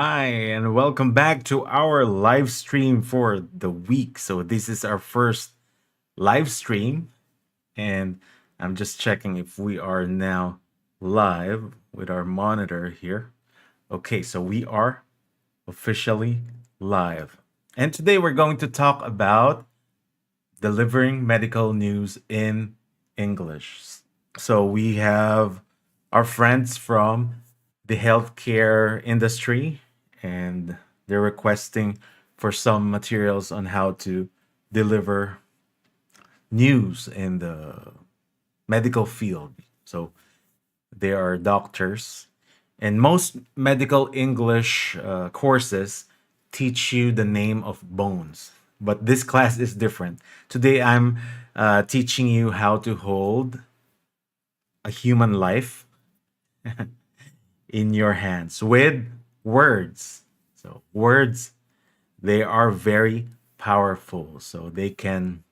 Hi, and welcome back to our live stream for the week. So, this is our first live stream, and I'm just checking if we are now live with our monitor here. Okay, so we are officially live. And today we're going to talk about delivering medical news in English. So, we have our friends from the healthcare industry, and they're requesting for some materials on how to deliver news in the medical field. So they are doctors, and most medical English courses teach you the name of bones. But this class is different. Today I'm teaching you how to hold a human life in your hands with words. So, words, they are very powerful. So, they can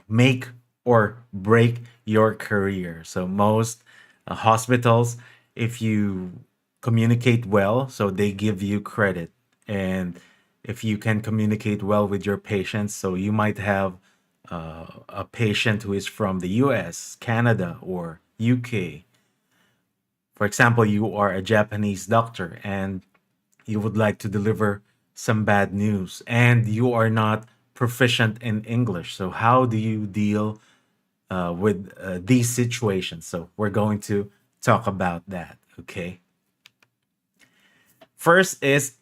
make or break your career. So, most hospitals, if you communicate well, so they give you credit. And if you can communicate well with your patients, so you might have a patient who is from the US, Canada, or UK. For example, you are a Japanese doctor and you would like to deliver some bad news and you are not proficient in English. So, how do you deal with these situations? So, we're going to talk about that. Okay. First is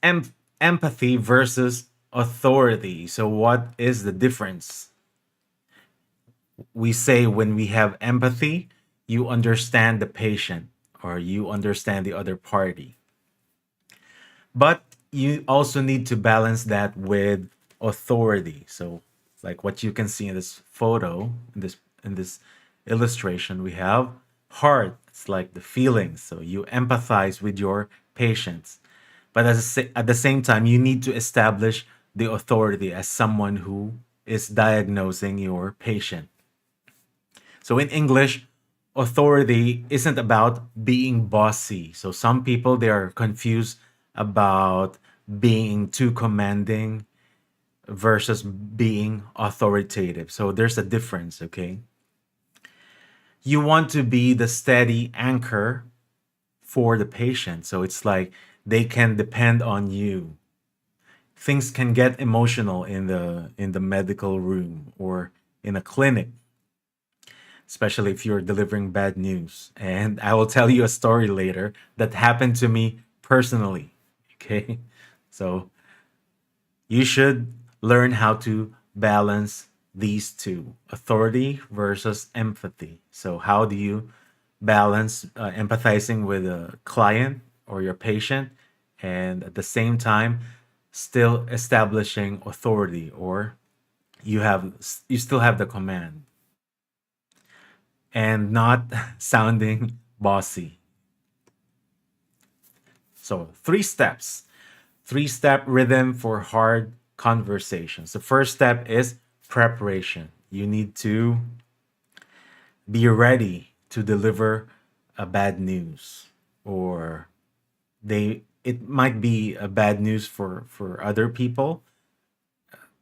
empathy versus authority. So, what is the difference? We say when we have empathy, you understand the patient or you understand the other party. But you also need to balance that with authority. So, like what you can see in this photo, in this illustration, we have heart. It's like the feelings. So you empathize with your patients, but at the same time, you need to establish the authority as someone who is diagnosing your patient. So in English, authority isn't about being bossy. So some people they are confused about being too commanding versus being authoritative. So there's a difference, okay? You want to be the steady anchor for the patient. So it's like they can depend on you. Things can get emotional in the medical room or in a clinic, especially if you're delivering bad news. And I will tell you a story later that happened to me personally. Okay. So you should learn how to balance these two, authority versus empathy. So, how do you balance empathizing with a client or your patient and at the same time still establishing authority or you still have the command and not sounding bossy. So, three-step rhythm for hard conversations. The first step is preparation. You need to be ready to deliver a bad news or it might be a bad news for other people,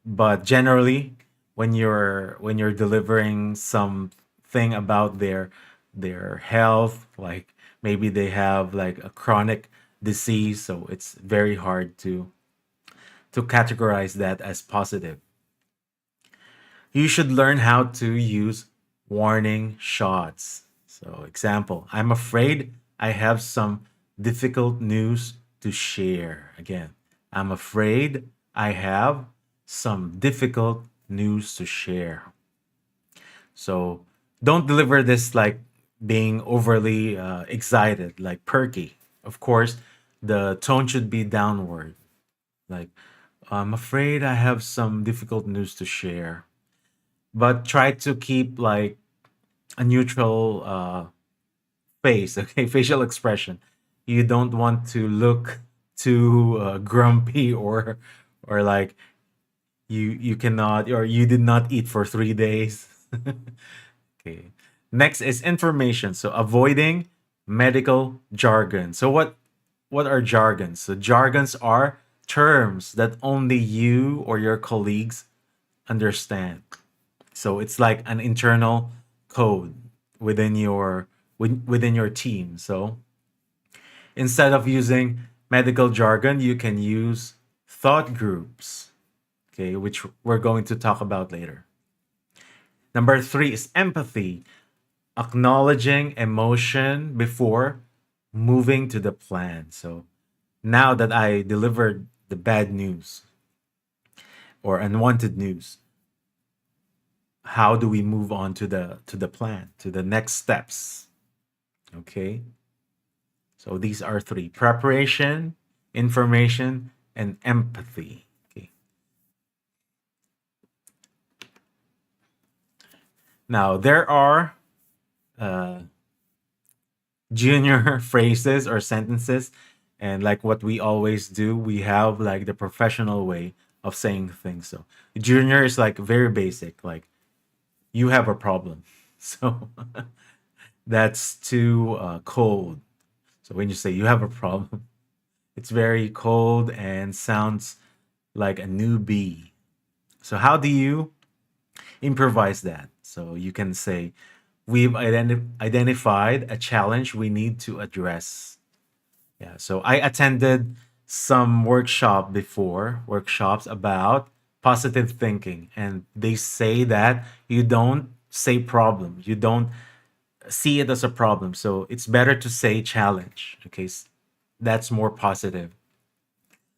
but generally when you're delivering something about their health, like maybe they have like a chronic disease, so it's very hard to categorize that as positive. You should learn how to use warning shots. So example, I'm afraid I have some difficult news to share. Again, I'm afraid I have some difficult news to share. So don't deliver this like being overly excited, like perky. Of course, the tone should be downward. Like, I'm afraid I have some difficult news to share, but try to keep like a neutral face, okay, facial expression. You don't want to look too grumpy or like you cannot or you did not eat for 3 days. Okay. Next is information. So avoiding medical jargon. So what what are jargons? So jargons are terms that only you or your colleagues understand. So it's like an internal code within your within your team. So instead of using medical jargon, you can use thought groups, okay, which we're going to talk about later. Number three is empathy, acknowledging emotion before moving to the plan. So now that I delivered the bad news or unwanted news, how do we move on to the plan, to the next steps? Okay. So these are three: preparation, information, and empathy. Okay. Now there are uh, junior phrases or sentences, and like what we always do, we have like the professional way of saying things. So junior is like very basic, like you have a problem. So that's too cold. So when you say you have a problem, it's very cold and sounds like a newbie. So how do you improvise that? So you can say, we've identified a challenge we need to address. Yeah. So I attended some workshops about positive thinking, and they say that you don't say problem, you don't see it as a problem. So it's better to say challenge. Okay, that's more positive.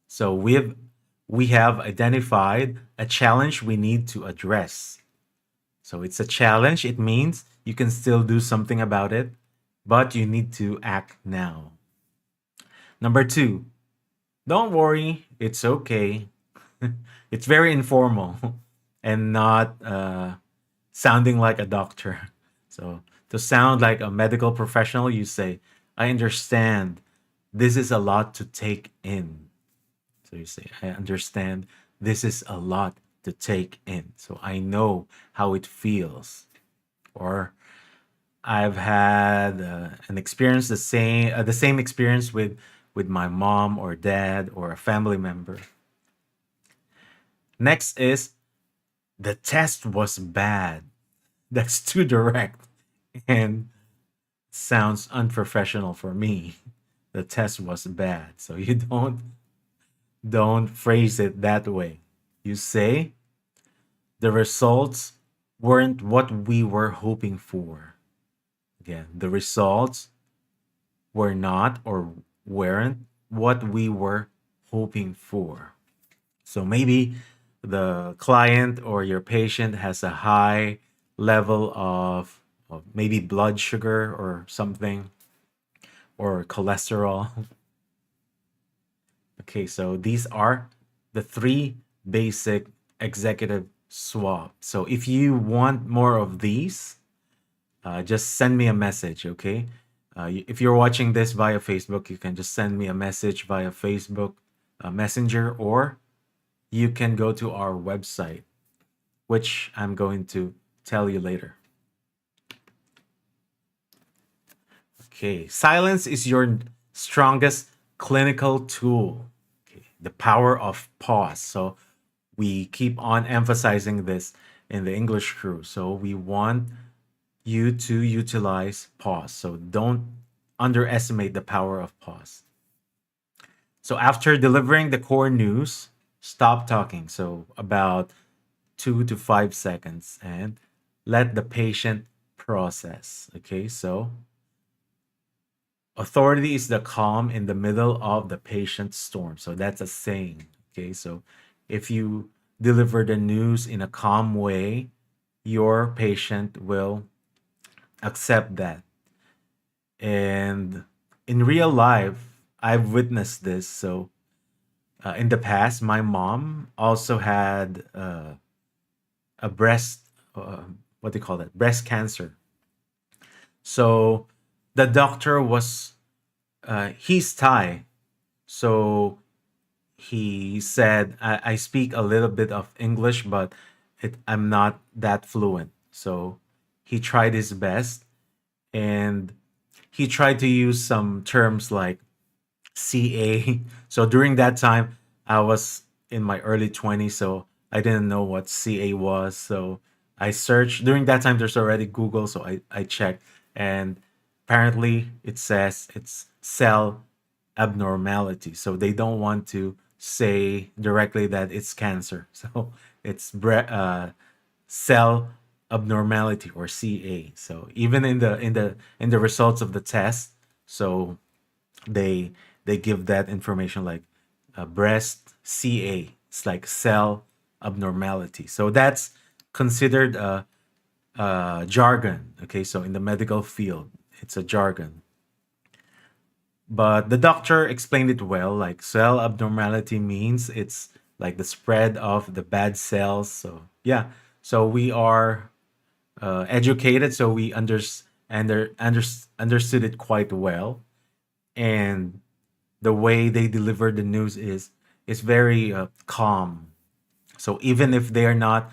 So we have identified a challenge we need to address. So it's a challenge. It means you can still do something about it, but you need to act now. Number two, don't worry, it's okay. It's very informal and not sounding like a doctor. So to sound like a medical professional, you say, I understand this is a lot to take in. So you say, I understand this is a lot to take in. So I know how it feels. Or I've had an experience the same experience with my mom or dad or a family member. Next is the test was bad. That's too direct and sounds unprofessional for me. The test was bad. So you don't phrase it that way. You say the results weren't what we were hoping for. Again, the results were not or weren't what we were hoping for. So maybe the client or your patient has a high level of maybe blood sugar or something or cholesterol. Okay, so these are the three basic executive swab. So if you want more of these, just send me a message, okay? If you're watching this via Facebook, you can just send me a message via Facebook Messenger, or you can go to our website, which I'm going to tell you later. Okay, silence is your strongest clinical tool. Okay, the power of pause. So we keep on emphasizing this in the English crew. So we want you to utilize pause. So don't underestimate the power of pause. So after delivering the core news, stop talking. So about 2 to 5 seconds and let the patient process. Okay, so authority is the calm in the middle of the patient's storm. So that's a saying. Okay, so if you deliver the news in a calm way, your patient will accept that. And in real life, I've witnessed this. So in the past, my mom also had a what do you call that? Breast cancer. So the doctor was, he's Thai. So he said, I speak a little bit of English, but I'm not that fluent. So he tried his best and he tried to use some terms like CA. So during that time, I was in my early 20s, so I didn't know what CA was. So I searched. During that time, there's already Google, so I checked, and apparently it says it's cell abnormality. So they don't want to say directly that it's cancer. So it's cell abnormality, or CA. So even in the results of the test, so they they give that information like breast CA. It's like cell abnormality. So that's considered jargon. Okay, so in the medical field, it's a jargon. But the doctor explained it well. Like cell abnormality means it's like the spread of the bad cells. So yeah, so we are educated, so we understood it quite well. And the way they deliver the news is very calm. So even if they are not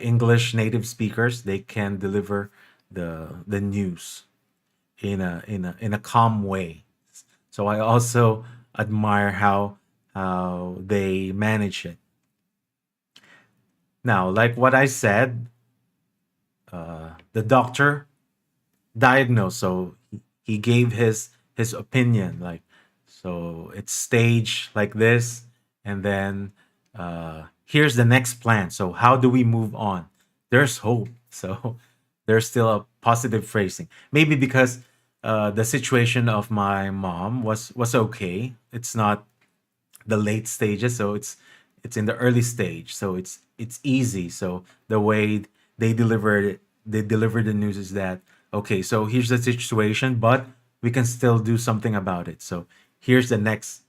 English native speakers, they can deliver the news in a calm way. So I also admire how they manage it. Now, like what I said, the doctor diagnosed. So he gave his opinion, like, so it's staged like this, and then here's the next plan. So how do we move on? There's hope. So there's still a positive phrasing. Maybe because the situation of my mom was okay. It's not the late stages, so it's in the early stage, so it's easy. So the way they deliver the news is that, okay, so here's the situation, but we can still do something about it. So here's the next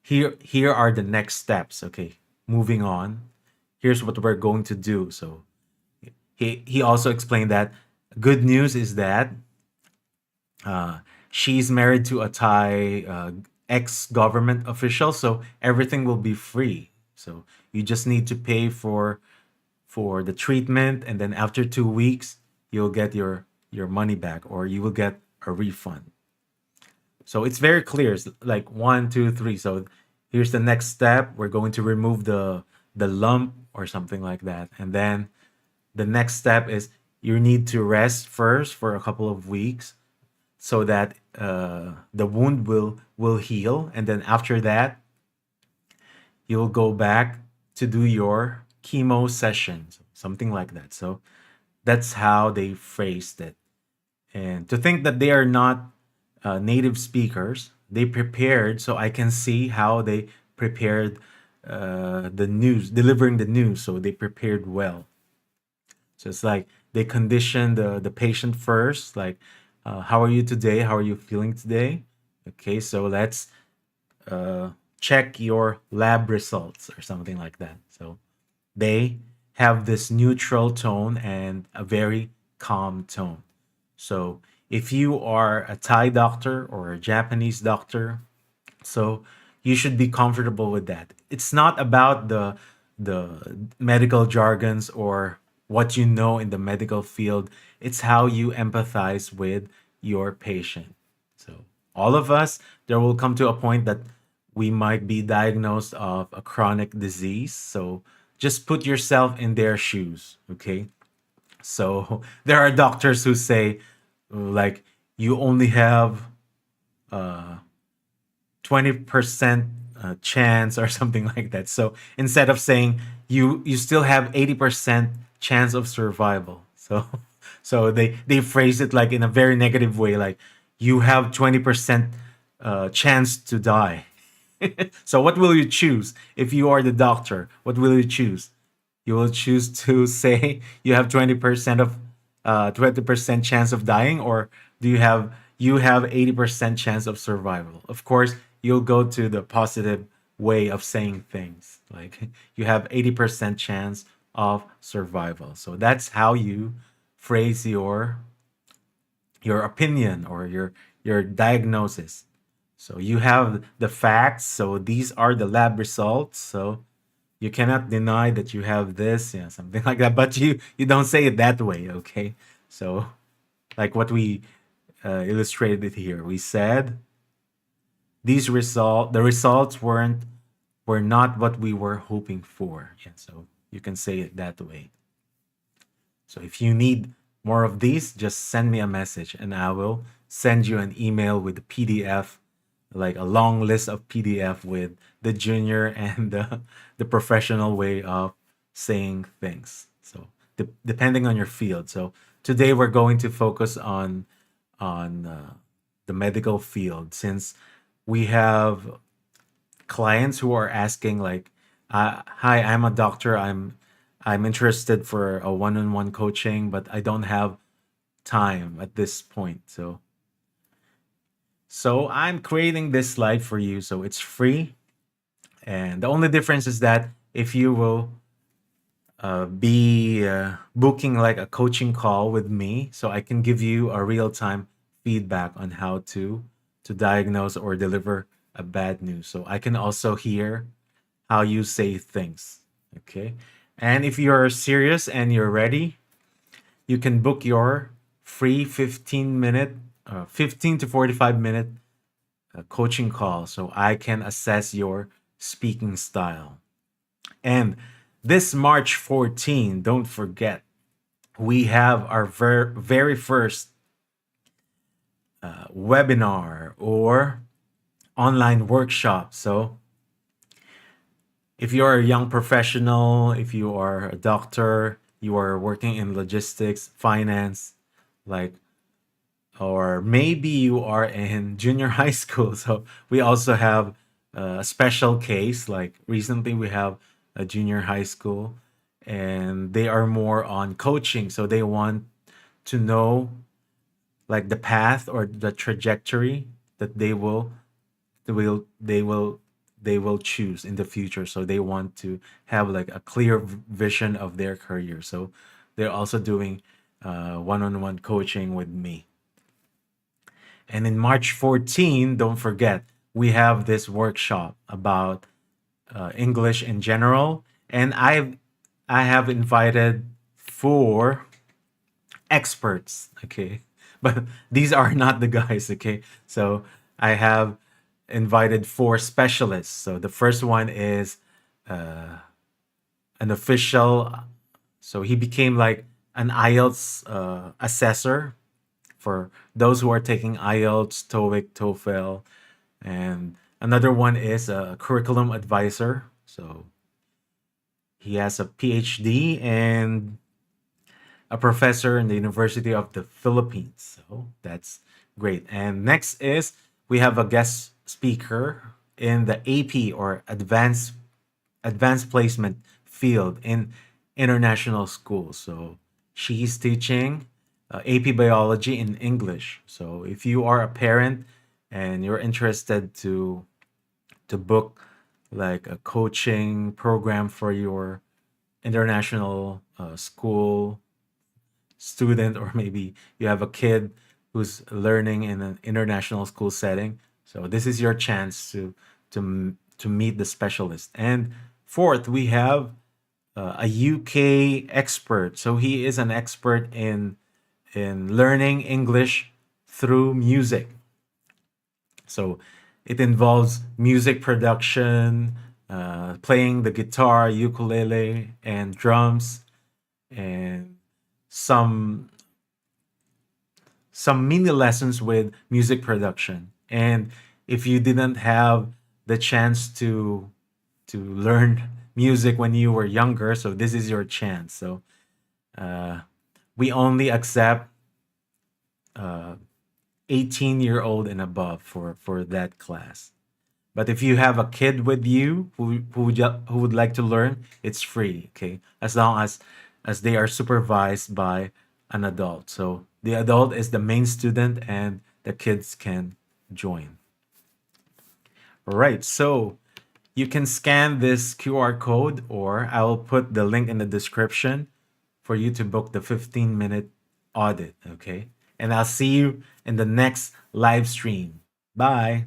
here are the next steps. Okay, moving on, here's what we're going to do. So he also explained that good news is that she's married to a Thai ex-government official, so everything will be free. So you just need to pay for the treatment, and then after 2 weeks, you'll get your money back, or you will get a refund. So it's very clear. It's like one, two, three. So here's the next step. We're going to remove the lump or something like that, and then the next step is you need to rest first for a couple of weeks so that the wound will heal, and then after that you'll go back to do your chemo sessions, something like that. So that's how they phrased it. And to think that they are not native speakers, they prepared, so I can see how they prepared the news, delivering the news. So they prepared well. So it's like they condition the patient first, like, how are you today? How are you feeling today? Okay, so let's uh, check your lab results or something like that. So they have this neutral tone and a very calm tone. So if you are a Thai doctor or a Japanese doctor, so you should be comfortable with that. It's not about the medical jargons or what you know in the medical field. It's how you empathize with your patient. So all of us, there will come to a point that we might be diagnosed of a chronic disease. So just put yourself in their shoes, okay? So there are doctors who say, like, you only have 20% chance or something like that. So instead of saying you still have 80% chance of survival. So so they phrase it like in a very negative way, like you have 20% chance to die. So what will you choose if you are the doctor? What will you choose? You will choose to say you have 20% of 20% chance of dying, or do you have 80% chance of survival? Of course, you'll go to the positive way of saying things. Like you have 80% chance of survival. So that's how you phrase your opinion or your diagnosis. So you have the facts. So these are the lab results. So you cannot deny that you have this, yeah, something like that. But you don't say it that way, okay? So like what we illustrated here, we said the results were not what we were hoping for. Yeah, so you can say it that way. So if you need more of these, just send me a message and I will send you an email with the PDF, like a long list of PDF with the junior and the professional way of saying things. So depending on your field. So today we're going to focus on the medical field since we have clients who are asking like, "Hi, I'm a doctor. I'm interested for a one-on-one coaching, but I don't have time at this point." So I'm creating this slide for you. So it's free, and the only difference is that if you will be booking like a coaching call with me, so I can give you a real-time feedback on how to diagnose or deliver a bad news. So I can also hear how you say things. Okay. And if you're serious and you're ready, you can book your free 15 to 45-minute coaching call so I can assess your speaking style. And this March 14, don't forget, we have our very first webinar or online workshop. So if you're a young professional, if you are a doctor, you are working in logistics, finance, like, or maybe you are in junior high school. So we also have a special case. Like recently, we have a junior high school, and they are more on coaching. So they want to know like the path or the trajectory that they will they will they will choose in the future. So they want to have like a clear vision of their career. So they're also doing one-on-one coaching with me. And in March 14, don't forget, we have this workshop about English in general. And I have invited 4 experts, okay? But these are not the guys, okay? So I have invited 4 specialists. So the first one is an official, so he became like an IELTS assessor for those who are taking IELTS, TOEIC, TOEFL, and another one is a curriculum advisor. So he has a PhD and a professor in the University of the Philippines. So that's great. And next is we have a guest speaker in the AP or advanced placement field in international schools. So she's teaching AP biology in English. So if you are a parent and you're interested to book like a coaching program for your international school student, or maybe you have a kid who's learning in an international school setting, so this is your chance to meet the specialist. And fourth, we have a UK expert. So he is an expert in learning English through music. So it involves music production, playing the guitar, ukulele, and drums, and some some mini lessons with music production. And if you didn't have the chance to learn music when you were younger, so this is your chance. So we only accept 18-year-old and above for that class. But if you have a kid with you who would like to learn, it's free, okay? As long as they are supervised by an adult. So the adult is the main student and the kids can join. All right. So you can scan this QR code, or I will put the link in the description for you to book the 15-minute audit, okay? And I'll see you in the next live stream. Bye.